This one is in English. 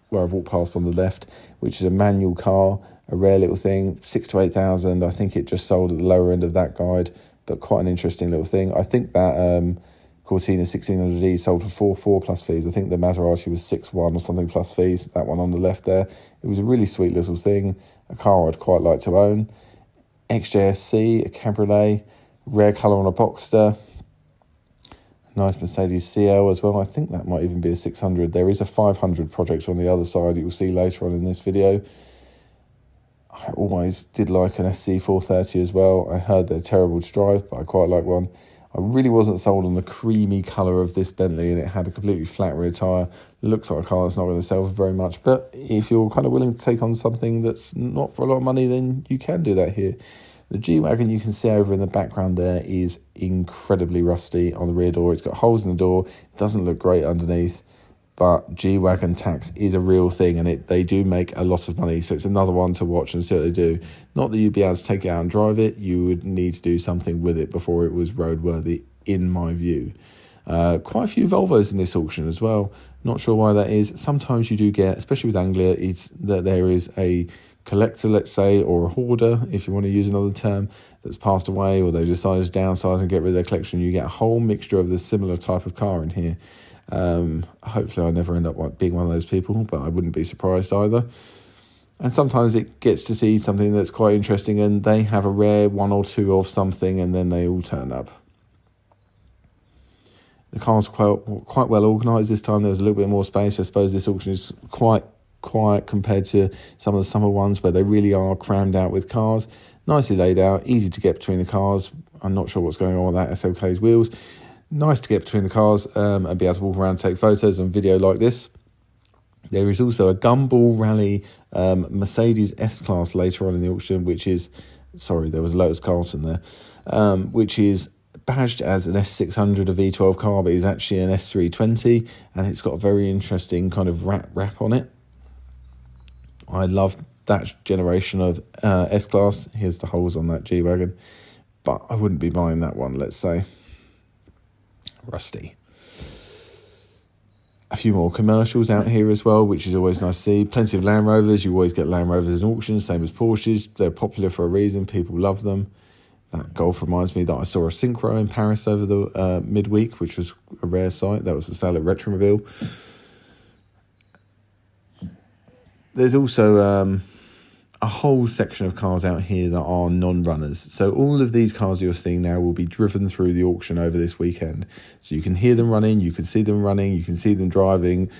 where I've walked past on the left, which is a manual car, a rare little thing, 6,000 to 8,000. I think it just sold at the lower end of that guide, but quite an interesting little thing. I think that Cortina 1600E sold for 4.4 plus fees. I think the Maserati was 6.1 or something plus fees, that one on the left there. It was a really sweet little thing, a car I'd quite like to own. XJSC, a cabriolet, rare colour on a Boxster. Nice Mercedes CL as well. I think that might even be a 600. There is a 500 project on the other side that you'll see later on in this video. I always did like an SC430 as well. I heard they're terrible to drive, but I quite like one. I really wasn't sold on the creamy colour of this Bentley, and it had a completely flat rear tyre. Looks like a car that's not going to sell for very much, but if you're kind of willing to take on something that's not for a lot of money, then you can do that here. The G-Wagon you can see over in the background there is incredibly rusty on the rear door. It's got holes in the door, doesn't look great underneath, but G-Wagon tax is a real thing, and they do make a lot of money, so it's another one to watch and see what they do. Not that you'd be able to take it out and drive it, you would need to do something with it before it was roadworthy, in my view. Quite a few Volvos in this auction as well. Not sure why that is. Sometimes you do get, especially with Anglia, it's that there is a collector, let's say, or a hoarder, if you want to use another term, that's passed away, or they decided to downsize and get rid of their collection. You get a whole mixture of the similar type of car in here. Hopefully I never end up being one of those people, but I wouldn't be surprised either. And sometimes it gets to see something that's quite interesting, and they have a rare one or two of something, and then they all turn up. The car's quite well organised this time. There's a little bit more space. I suppose this auction is quite quiet compared to some of the summer ones where they really are crammed out with cars. Nicely laid out, easy to get between the cars. I'm not sure what's going on with that SLK's wheels. Nice to get between the cars and be able to walk around and take photos and video like this. There is also a Gumball Rally Mercedes S-Class later on in the auction, which is, sorry, there was a Lotus Carlton there, which is badged as an S600, a V12 car, but is actually an S320, and it's got a very interesting kind of wrap on it. I love that generation of S-Class. Here's the holes on that G-Wagon, but I wouldn't be buying that one, let's say. Rusty. A few more commercials out here as well, which is always nice to see. Plenty of Land Rovers. You always get Land Rovers in auctions, same as Porsches. They're popular for a reason. People love them. That Golf reminds me that I saw a Synchro in Paris over the midweek, which was a rare sight. That was for sale at Retromobile. There's also a whole section of cars out here that are non-runners. So all of these cars you're seeing now will be driven through the auction over this weekend. So you can hear them running, you can see them running, you can see them driving,